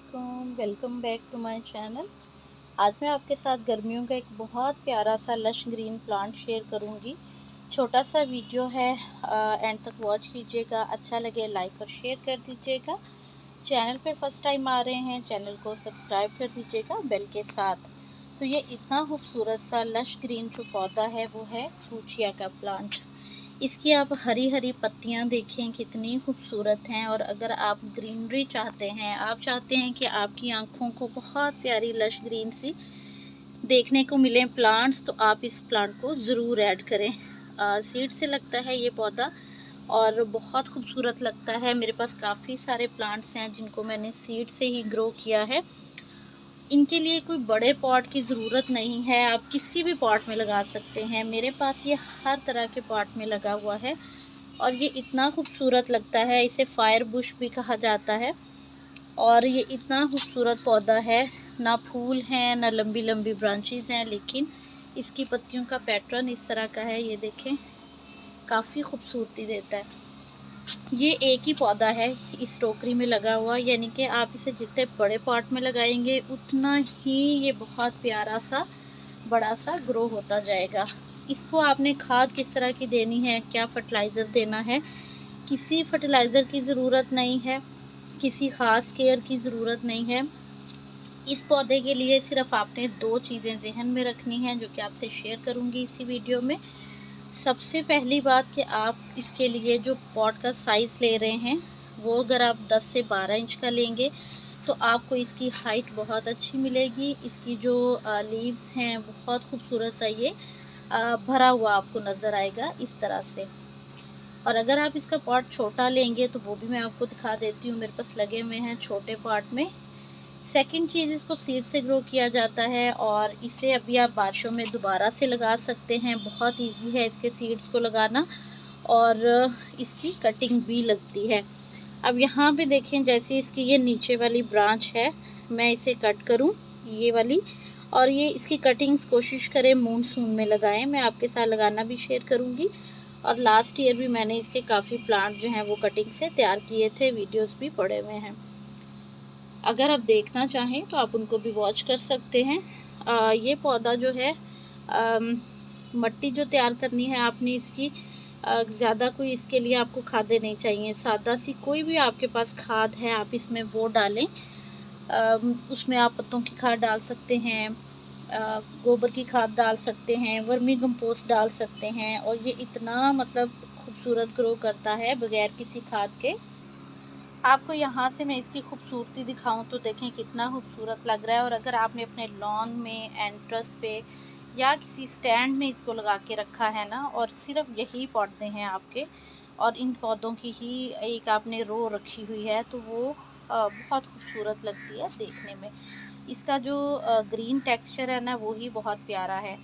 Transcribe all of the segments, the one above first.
अस्सलामुअलैकुम, welcome back to my channel. आज मैं आपके साथ गर्मियों का एक बहुत प्यारा सा लश ग्रीन प्लांट शेयर करूंगी। छोटा सा वीडियो है, एंड तक वॉच कीजिएगा। अच्छा लगे लाइक और शेयर कर दीजिएगा। चैनल पे फर्स्ट टाइम आ रहे हैं, चैनल को सब्सक्राइब कर दीजिएगा बेल के साथ। तो ये इतना खूबसूरत सा लश ग्रीन जो पौधा है वो है फूचिया का प्लांट। इसकी आप हरी हरी पत्तियां देखें कितनी खूबसूरत हैं। और अगर आप ग्रीनरी चाहते हैं, आप चाहते हैं कि आपकी आंखों को बहुत प्यारी लश ग्रीन सी देखने को मिले प्लांट्स, तो आप इस प्लांट को ज़रूर ऐड करें। सीड से लगता है ये पौधा और बहुत खूबसूरत लगता है। मेरे पास काफ़ी सारे प्लांट्स हैं जिनको मैंने सीड से ही ग्रो किया है। इनके लिए कोई बड़े पॉट की ज़रूरत नहीं है, आप किसी भी पॉट में लगा सकते हैं। मेरे पास ये हर तरह के पॉट में लगा हुआ है और ये इतना खूबसूरत लगता है। इसे फायर बुश भी कहा जाता है और ये इतना खूबसूरत पौधा है। ना फूल हैं ना लंबी लंबी ब्रांचेस हैं, लेकिन इसकी पत्तियों का पैटर्न इस तरह का है। ये देखें, काफ़ी खूबसूरती देता है। ये एक ही पौधा है इस टोकरी में लगा हुआ, यानी कि आप इसे जितने बड़े पॉट में लगाएंगे उतना ही ये बहुत प्यारा सा बड़ा सा ग्रो होता जाएगा। इसको आपने खाद किस तरह की देनी है, क्या फर्टिलाइज़र देना है, किसी फर्टिलाइज़र की ज़रूरत नहीं है, किसी ख़ास केयर की ज़रूरत नहीं है। इस पौधे के लिए सिर्फ आपने दो चीज़ें जहन में रखनी हैं जो कि आपसे शेयर करूँगी इसी वीडियो में। सबसे पहली बात कि आप इसके लिए जो पॉट का साइज़ ले रहे हैं वो अगर आप 10 से 12 इंच का लेंगे तो आपको इसकी हाइट बहुत अच्छी मिलेगी। इसकी जो लीव्स हैं बहुत खूबसूरत सा ये भरा हुआ आपको नज़र आएगा इस तरह से। और अगर आप इसका पॉट छोटा लेंगे तो वो भी मैं आपको दिखा देती हूँ, मेरे पास लगे हुए हैं छोटे पॉट में। सेकंड चीज़, इसको सीड से ग्रो किया जाता है और इसे अभी आप बारिशों में दोबारा से लगा सकते हैं। बहुत इजी है इसके सीड्स को लगाना और इसकी कटिंग भी लगती है। अब यहाँ पे देखें, जैसे इसकी ये नीचे वाली ब्रांच है, मैं इसे कट करूँ ये वाली, और ये इसकी कटिंग्स कोशिश करें मानसून में लगाएं। मैं आपके साथ लगाना भी शेयर करूँगी। और लास्ट ईयर भी मैंने इसके काफ़ी प्लांट जो हैं वो कटिंग से तैयार किए थे, वीडियोज़ भी पड़े हुए हैं। अगर आप देखना चाहें तो आप उनको भी वॉच कर सकते हैं। ये पौधा जो है, मट्टी जो तैयार करनी है आपने इसकी, ज़्यादा कोई इसके लिए आपको खादें नहीं चाहिए। सादा सी कोई भी आपके पास खाद है आप इसमें वो डालें। उसमें आप पत्तों की खाद डाल सकते हैं, गोबर की खाद डाल सकते हैं, वर्मी कंपोस्ट डाल सकते हैं। और ये इतना मतलब खूबसूरत ग्रो करता है बगैर किसी खाद के। आपको यहाँ से मैं इसकी खूबसूरती दिखाऊं तो देखें कितना खूबसूरत लग रहा है। और अगर आपने अपने लॉन में, एंट्रेंस पे या किसी स्टैंड में इसको लगा के रखा है ना, और सिर्फ यही पौधे हैं आपके और इन पौधों की ही एक आपने रो रखी हुई है, तो वो बहुत खूबसूरत लगती है देखने में। इसका जो ग्रीन टेक्सचर है ना वो ही बहुत प्यारा है।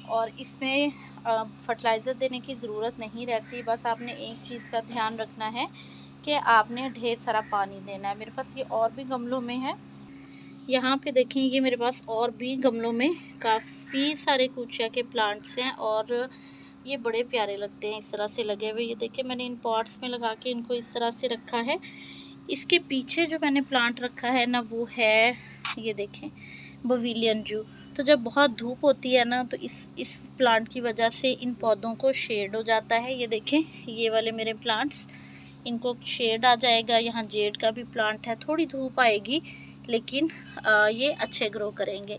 और इसमें फर्टिलाइज़र देने की ज़रूरत नहीं रहती, बस आपने एक चीज़ का ध्यान रखना है कि आपने ढेर सारा पानी देना है। मेरे पास ये और भी गमलों में है, यहाँ पे देखें, ये मेरे पास और भी गमलों में काफ़ी सारे कुचिया के प्लांट्स हैं और ये बड़े प्यारे लगते हैं इस तरह से लगे हुए। ये देखें, मैंने इन पॉट्स में लगा के इनको इस तरह से रखा है। इसके पीछे जो मैंने प्लांट रखा है ना वो है, ये देखें, बविलियन जू। तो जब बहुत धूप होती है ना तो इस प्लांट की वजह से इन पौधों को शेड हो जाता है। ये देखें, ये वाले मेरे प्लांट्स, इनको शेड आ जाएगा। यहाँ जेड का भी प्लांट है, थोड़ी धूप आएगी लेकिन ये अच्छे ग्रो करेंगे।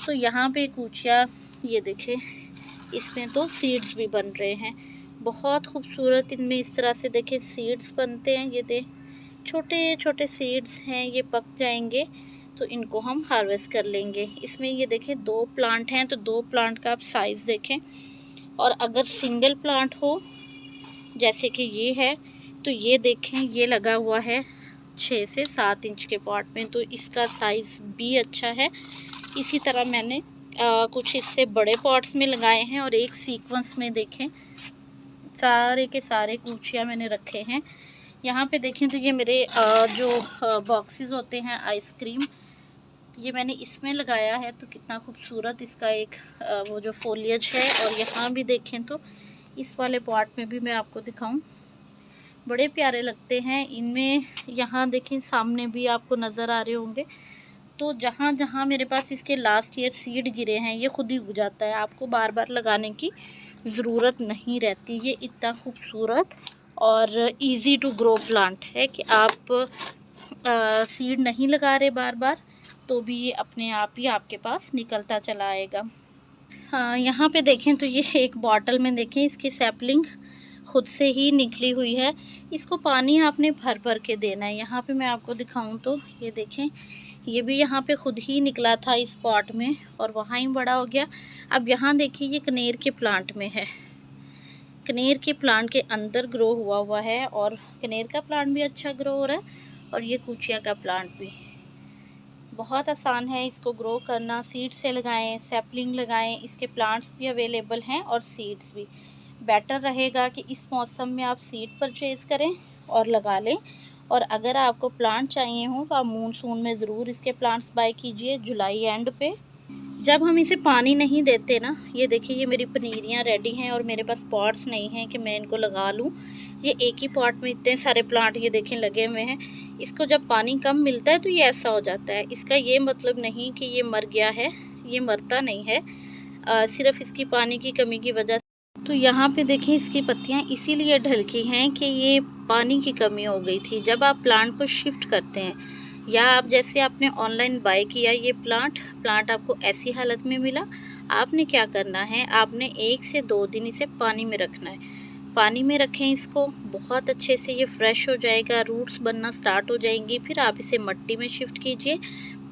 तो यहाँ पे कुचिया, ये देखें, इसमें तो सीड्स भी बन रहे हैं, बहुत खूबसूरत। इनमें इस तरह से देखें सीड्स बनते हैं। ये देख, छोटे छोटे सीड्स हैं, ये पक जाएंगे तो इनको हम हार्वेस्ट कर लेंगे। इसमें ये देखें दो प्लांट हैं, तो दो प्लांट का आप साइज़ देखें। और अगर सिंगल प्लांट हो जैसे कि ये है, तो ये देखें, ये लगा हुआ है 6 से 7 इंच के पॉट में, तो इसका साइज़ भी अच्छा है। इसी तरह मैंने कुछ इससे बड़े पॉट्स में लगाए हैं और एक सीक्वेंस में देखें सारे के सारे कुचिया मैंने रखे हैं। यहाँ पे देखें तो ये मेरे जो बॉक्सेस होते हैं आइसक्रीम, ये मैंने इसमें लगाया है, तो कितना खूबसूरत इसका एक वो जो फोलियज है। और यहाँ भी देखें तो इस वाले पॉट में भी मैं आपको दिखाऊं, बड़े प्यारे लगते हैं इनमें। यहाँ देखें सामने भी आपको नज़र आ रहे होंगे। तो जहाँ जहाँ मेरे पास इसके लास्ट ईयर सीड गिरे हैं ये खुद ही उग जाता है, आपको बार बार लगाने की ज़रूरत नहीं रहती। ये इतना खूबसूरत और इजी टू ग्रो प्लांट है कि आप सीड नहीं लगा रहे बार बार, तो भी ये अपने आप ही आपके पास निकलता चला आएगा। हाँ, यहाँ पे देखें तो ये एक बॉटल में देखें इसकी सैपलिंग खुद से ही निकली हुई है। इसको पानी आपने भर भर के देना है। यहाँ पे मैं आपको दिखाऊं तो ये देखें, ये भी यहाँ पे खुद ही निकला था इस पॉट में और वहाँ ही बड़ा हो गया। अब यहाँ देखिए ये कनेर के प्लांट में है, कनेर के प्लांट के अंदर ग्रो हुआ है और कनेर का प्लांट भी अच्छा ग्रो हो रहा है और ये कुचिया का प्लांट भी। बहुत आसान है इसको ग्रो करना। सीड से लगाएं, सैपलिंग लगाएं, इसके प्लांट्स भी अवेलेबल हैं और सीड्स भी। बेटर रहेगा कि इस मौसम में आप सीड परचेज़ करें और लगा लें। और अगर आपको प्लांट चाहिए हो तो आप मानसून में ज़रूर इसके प्लांट्स बाय कीजिए, जुलाई एंड पे। जब हम इसे पानी नहीं देते ना, ये देखिए ये मेरी पनीरियाँ रेडी हैं और मेरे पास पॉट्स नहीं हैं कि मैं इनको लगा लूँ। ये एक ही पॉट में इतने सारे प्लांट ये देखें लगे हुए हैं। इसको जब पानी कम मिलता है तो ये ऐसा हो जाता है। इसका ये मतलब नहीं कि ये मर गया है, ये मरता नहीं है, सिर्फ इसकी पानी की कमी की वजह से। तो यहाँ पे देखें इसकी पत्तियाँ इसीलिए ढलकी हैं कि ये पानी की कमी हो गई थी। जब आप प्लांट को शिफ्ट करते हैं या आप जैसे आपने ऑनलाइन बाय किया ये प्लांट आपको ऐसी हालत में मिला, आपने क्या करना है, आपने 1 से 2 दिन इसे पानी में रखना है। पानी में रखें इसको, बहुत अच्छे से ये फ्रेश हो जाएगा, रूट्स बनना स्टार्ट हो जाएंगी। फिर आप इसे मिट्टी में शिफ्ट कीजिए,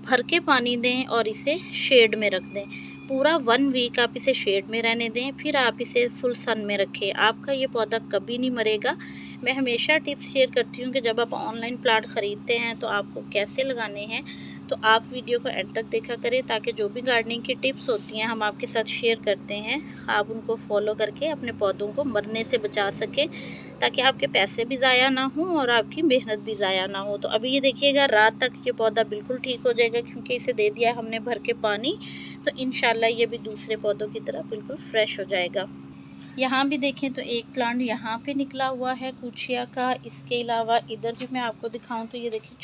भर के पानी दें और इसे शेड में रख दें। पूरा 1 वीक आप इसे शेड में रहने दें, फिर आप इसे फुल सन में रखें। आपका ये पौधा कभी नहीं मरेगा। मैं हमेशा टिप्स शेयर करती हूँ कि जब आप ऑनलाइन प्लांट ख़रीदते हैं तो आपको कैसे लगाने हैं, तो आप वीडियो को एंड तक देखा करें ताकि जो भी गार्डनिंग की टिप्स होती हैं हम आपके साथ शेयर करते हैं, आप उनको फॉलो करके अपने पौधों को मरने से बचा सकें, ताकि आपके पैसे भी ज़ाया ना हो और आपकी मेहनत भी ज़ाया ना हो। तो अभी ये देखिएगा रात तक ये पौधा बिल्कुल ठीक हो जाएगा क्योंकि इसे दे दिया हमने भर के पानी। तो इंशाल्लाह ये भी दूसरे पौधों की तरह बिल्कुल फ्रेश हो जाएगा। यहाँ भी देखें तो एक प्लांट यहाँ पे निकला हुआ है कुचिया का। इसके अलावा इधर भी मैं आपको दिखाऊं तो ये देखिए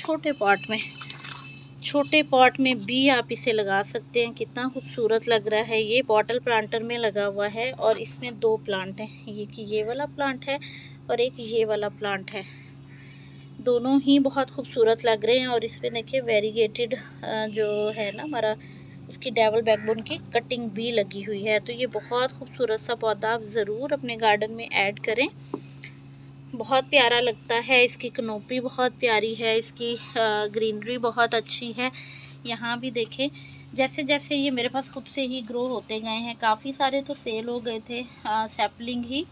छोटे पॉट में भी आप इसे लगा सकते हैं। कितना खूबसूरत लग रहा है। ये बॉटल प्लांटर में लगा हुआ है और इसमें 2 प्लांट हैं, ये वाला प्लांट है और एक ये वाला प्लांट है। दोनों ही बहुत खूबसूरत लग रहे हैं और इसमें देखिए वेरीगेटेड जो है ना हमारा, उसकी डेवल बैकबोन की कटिंग भी लगी हुई है। तो ये बहुत खूबसूरत सा पौधा आप ज़रूर अपने गार्डन में ऐड करें, बहुत प्यारा लगता है। इसकी कनोपी बहुत प्यारी है, इसकी ग्रीनरी बहुत अच्छी है। यहाँ भी देखें जैसे जैसे ये मेरे पास खुद से ही ग्रो होते गए हैं, काफ़ी सारे तो सेल हो गए थे सैपलिंग ही,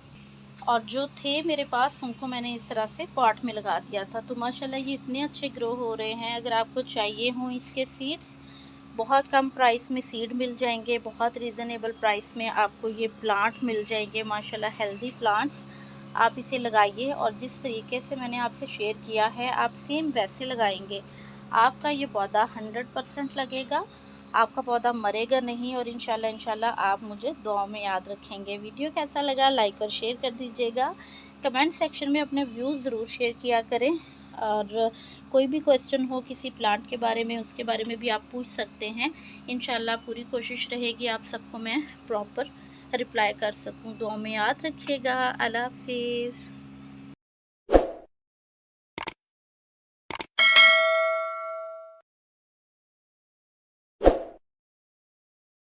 और जो थे मेरे पास उनको मैंने इस तरह से पॉट में लगा दिया था। तो माशाल्लाह ये इतने अच्छे ग्रो हो रहे हैं। अगर आपको चाहिए हो इसके सीड्स, बहुत कम प्राइस में सीड मिल जाएंगे, बहुत रीज़नेबल प्राइस में आपको ये प्लांट मिल जाएंगे। माशाल्लाह हेल्दी प्लांट्स, आप इसे लगाइए और जिस तरीके से मैंने आपसे शेयर किया है आप सेम वैसे लगाएंगे, आपका ये पौधा 100% लगेगा, आपका पौधा मरेगा नहीं और इंशाल्लाह आप मुझे दुआ में याद रखेंगे। वीडियो कैसा लगा लाइक और शेयर कर दीजिएगा। कमेंट सेक्शन में अपने व्यूज़ ज़रूर शेयर किया करें और कोई भी क्वेश्चन हो किसी प्लांट के बारे में, उसके बारे में भी आप पूछ सकते हैं। इंशाल्लाह पूरी कोशिश रहेगी आप सबको मैं प्रॉपर रिप्लाई कर सकूं। दुआ में याद रखिएगा। अल्लाह हाफिज़।